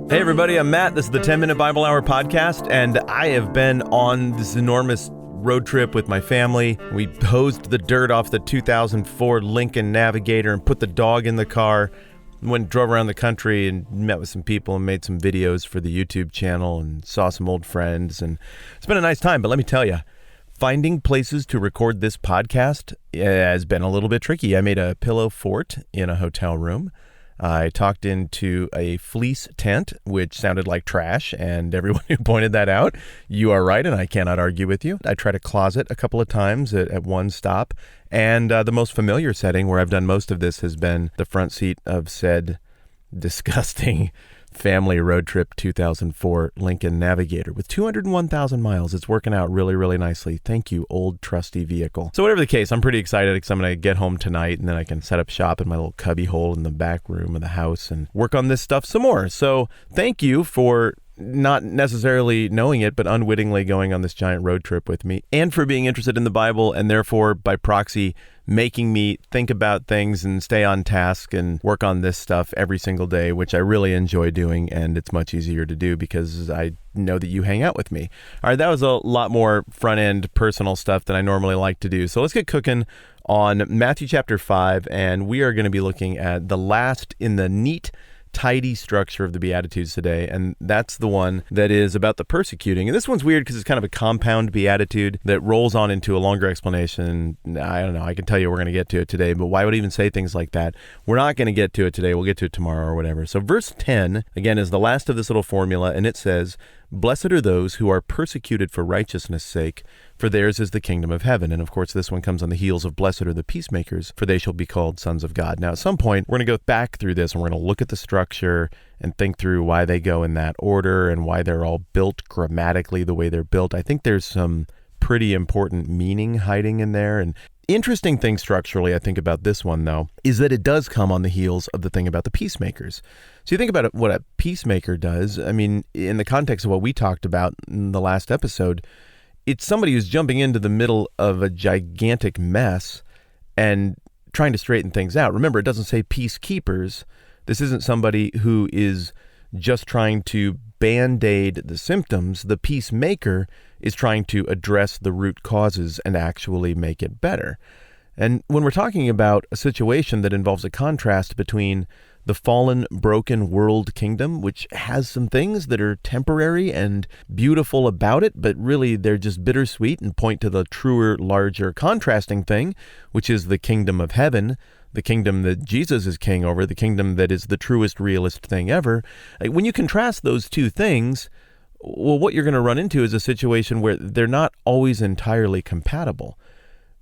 Hey everybody, I'm Matt. This is the 10-Minute Bible Hour podcast, and I have been on this enormous road trip with my family. We hosed the dirt off the 2004 Lincoln Navigator and put the dog in the car. Drove around the country and met with some people and made some videos for the YouTube channel and saw some old friends, and it's been a nice time. But let me tell you, finding places to record this podcast has been a little bit tricky. I made a pillow fort in a hotel room. I talked into a fleece tent, which sounded like trash, and everyone who pointed that out, you are right, and I cannot argue with you. I tried a closet a couple of times at one stop, and the most familiar setting where I've done most of this has been the front seat of said disgusting family road trip 2004 Lincoln Navigator with 201,000 miles. It's working out really, really nicely. Thank you, old trusty vehicle. So whatever the case, I'm pretty excited because I'm going to get home tonight and then I can set up shop in my little cubby hole in the back room of the house and work on this stuff some more. So thank you for not necessarily knowing it, but unwittingly going on this giant road trip with me, and for being interested in the Bible and therefore by proxy making me think about things and stay on task and work on this stuff every single day, which I really enjoy doing, and it's much easier to do because I know that you hang out with me. All right, that was a lot more front-end personal stuff than I normally like to do. So let's get cooking on Matthew chapter 5, and we are going to be looking at the last in the neat, tidy structure of the Beatitudes today, and that's the one that is about the persecuting. And this one's weird because it's kind of a compound beatitude that rolls on into a longer explanation. I don't know, I can tell you we're going to get to it today, but why would I even say things like that? We're not going to get to it today. We'll get to it tomorrow or whatever. So verse 10, again, is the last of this little formula, and it says, "Blessed are those who are persecuted for righteousness' sake, for theirs is the kingdom of heaven." And of course, this one comes on the heels of "Blessed are the peacemakers, for they shall be called sons of God." Now, at some point, we're going to go back through this and we're going to look at the structure and think through why they go in that order and why they're all built grammatically the way they're built. I think there's some pretty important meaning hiding in there. And interesting thing structurally, I think, about this one, though, is that it does come on the heels of the thing about the peacemakers. So you think about what a peacemaker does. I mean, in the context of what we talked about in the last episode, it's somebody who's jumping into the middle of a gigantic mess and trying to straighten things out. Remember, it doesn't say peacekeepers. This isn't somebody who is just trying to band-aid the symptoms. The peacemaker is trying to address the root causes and actually make it better. And when we're talking about a situation that involves a contrast between the fallen, broken world kingdom, which has some things that are temporary and beautiful about it, but really they're just bittersweet and point to the truer, larger, contrasting thing, which is the kingdom of heaven, the kingdom that Jesus is king over, the kingdom that is the truest, realist thing ever. When you contrast those two things, well, what you're going to run into is a situation where they're not always entirely compatible.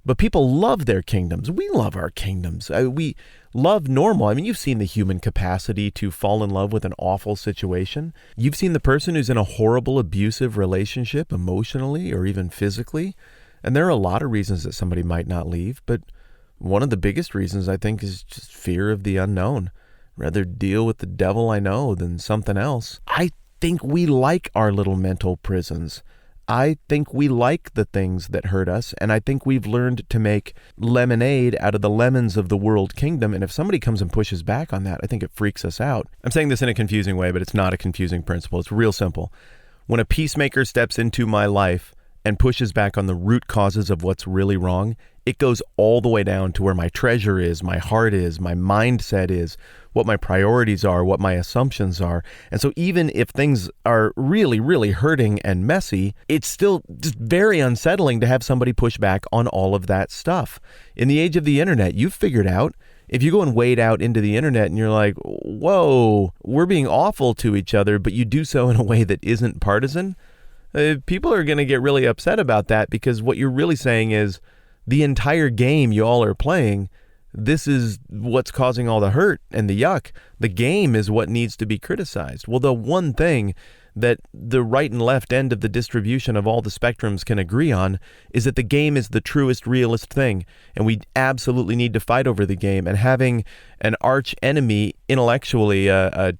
But people love their kingdoms. We love our kingdoms. We love normal. I mean, you've seen the human capacity to fall in love with an awful situation. You've seen the person who's in a horrible, abusive relationship emotionally or even physically. And there are a lot of reasons that somebody might not leave. But one of the biggest reasons, I think, is just fear of the unknown. Rather deal with the devil I know than something else. I think we like our little mental prisons. I think we like the things that hurt us, and I think we've learned to make lemonade out of the lemons of the world kingdom, and if somebody comes and pushes back on that, I think it freaks us out. I'm saying this in a confusing way, but it's not a confusing principle. It's real simple. When a peacemaker steps into my life and pushes back on the root causes of what's really wrong, it goes all the way down to where my treasure is, my heart is, my mindset is, what my priorities are, what my assumptions are. And so even if things are really, really hurting and messy, it's still just very unsettling to have somebody push back on all of that stuff. In the age of the internet, you've figured out, if you go and wade out into the internet and you're like, whoa, we're being awful to each other, but you do so in a way that isn't partisan, people are going to get really upset about that, because what you're really saying is the entire game you all are playing, this is what's causing all the hurt and the yuck. The game is what needs to be criticized. Well, the one thing that the right and left end of the distribution of all the spectrums can agree on is that the game is the truest, realist thing. And we absolutely need to fight over the game. And having an arch enemy intellectually, a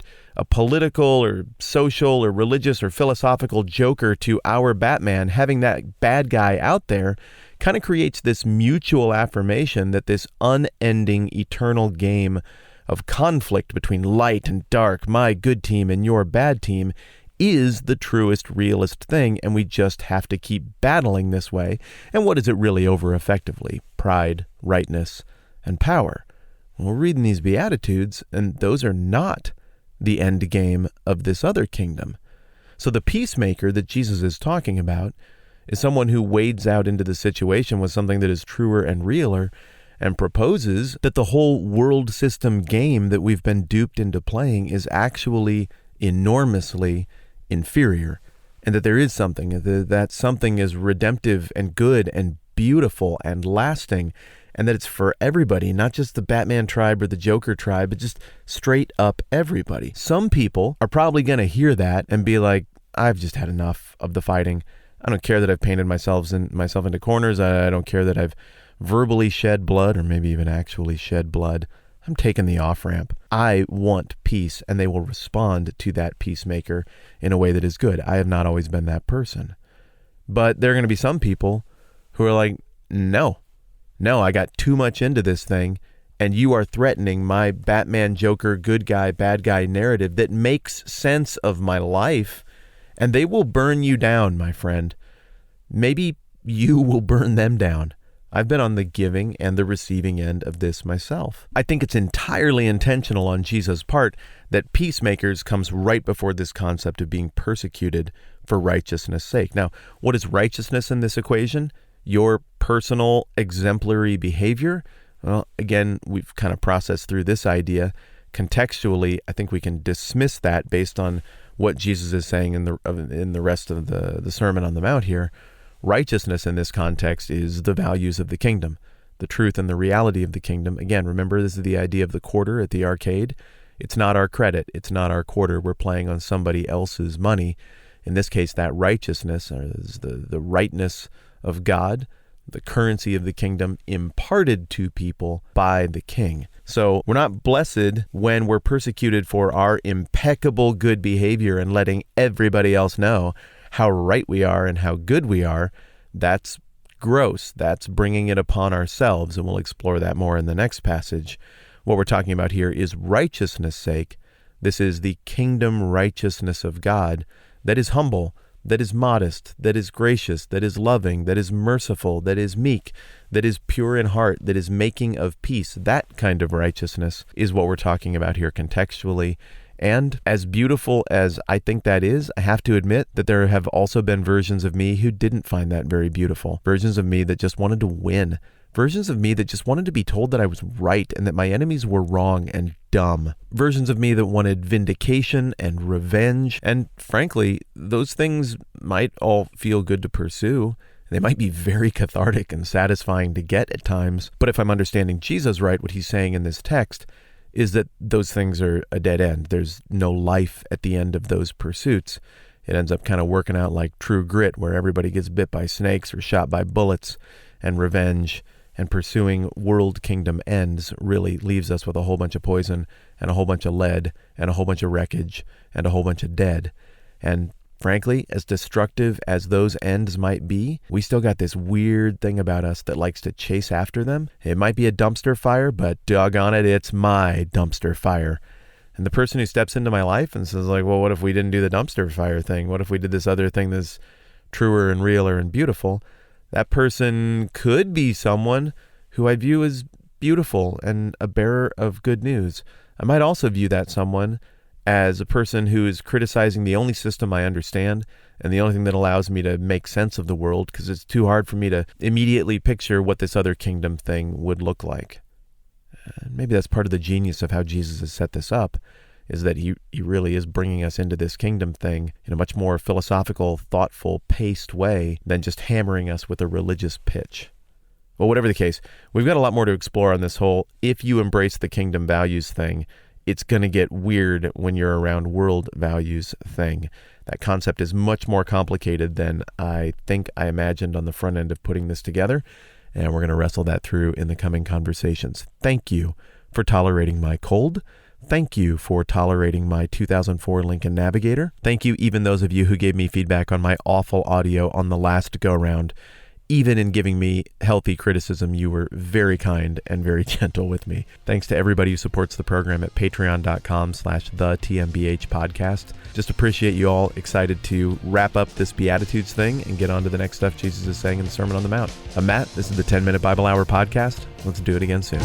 political or social or religious or philosophical joker to our Batman, having that bad guy out there kind of creates this mutual affirmation that this unending, eternal game of conflict between light and dark, my good team and your bad team, is the truest, realist thing, and we just have to keep battling this way. And what is it really over effectively? Pride, rightness, and power. Well, we're reading these Beatitudes, and those are not the end game of this other kingdom. So the peacemaker that Jesus is talking about is someone who wades out into the situation with something that is truer and realer, and proposes that the whole world system game that we've been duped into playing is actually enormously inferior, and that there is something, that something is redemptive and good and beautiful and lasting, and that it's for everybody, not just the Batman tribe or the Joker tribe, but just straight up everybody. Some people are probably going to hear that and be like, I've just had enough of the fighting. I don't care that I've painted myself into corners. I don't care that I've verbally shed blood, or maybe even actually shed blood. I'm taking the off-ramp. I want peace, and they will respond to that peacemaker in a way that is good. I have not always been that person. But there are going to be some people who are like, no, I got too much into this thing, and you are threatening my Batman, Joker, good guy, bad guy narrative that makes sense of my life, and they will burn you down, my friend. Maybe you will burn them down. I've been on the giving and the receiving end of this myself. I think it's entirely intentional on Jesus' part that peacemakers comes right before this concept of being persecuted for righteousness' sake. Now, what is righteousness in this equation? Your personal exemplary behavior? Well, again, we've kind of processed through this idea. Contextually, I think we can dismiss that based on what Jesus is saying in the rest of the Sermon on the Mount here. Righteousness in this context is the values of the kingdom, the truth and the reality of the kingdom. Again, remember, this is the idea of the quarter at the arcade. It's not our credit. It's not our quarter. We're playing on somebody else's money. In this case, that righteousness is the rightness of God, the currency of the kingdom imparted to people by the king. So we're not blessed when we're persecuted for our impeccable good behavior and letting everybody else know how right we are and how good we are. That's gross. That's bringing it upon ourselves, and we'll explore that more in the next passage. What we're talking about here is righteousness' sake. This is the kingdom righteousness of God that is humble, that is modest, that is gracious, that is loving, that is merciful, that is meek, that is pure in heart, that is making of peace. That kind of righteousness is what we're talking about here contextually. And as beautiful as I think that is, I have to admit that there have also been versions of me who didn't find that very beautiful. Versions of me that just wanted to win. Versions of me that just wanted to be told that I was right and that my enemies were wrong and dumb. Versions of me that wanted vindication and revenge. And frankly, those things might all feel good to pursue. They might be very cathartic and satisfying to get at times. But if I'm understanding Jesus right, what he's saying in this text is that those things are a dead end. There's no life at the end of those pursuits. It ends up kind of working out like True Grit, where everybody gets bit by snakes or shot by bullets, and revenge and pursuing world kingdom ends really leaves us with a whole bunch of poison and a whole bunch of lead and a whole bunch of wreckage and a whole bunch of dead. And frankly, as destructive as those ends might be, we still got this weird thing about us that likes to chase after them. It might be a dumpster fire, but doggone it, it's my dumpster fire. And the person who steps into my life and says like, well, what if we didn't do the dumpster fire thing? What if we did this other thing that's truer and realer and beautiful? That person could be someone who I view as beautiful and a bearer of good news. I might also view that someone as a person who is criticizing the only system I understand and the only thing that allows me to make sense of the world, because it's too hard for me to immediately picture what this other kingdom thing would look like. Maybe that's part of the genius of how Jesus has set this up, is that he really is bringing us into this kingdom thing in a much more philosophical, thoughtful, paced way than just hammering us with a religious pitch. Well, whatever the case, we've got a lot more to explore on this whole if you embrace the kingdom values thing, it's going to get weird when you're around world values thing. That concept is much more complicated than I think I imagined on the front end of putting this together, and we're going to wrestle that through in the coming conversations. Thank you for tolerating my cold. Thank you for tolerating my 2004 Lincoln Navigator. Thank you even those of you who gave me feedback on my awful audio on the last go-round. even in giving me healthy criticism, you were very kind and very gentle with me. Thanks to everybody who supports the program at patreon.com/thetmbh podcast. Just appreciate you all. Excited to wrap up this Beatitudes thing and get on to the next stuff Jesus is saying in the Sermon on the Mount. I'm Matt. This is the 10-Minute Bible Hour podcast. Let's do it again soon.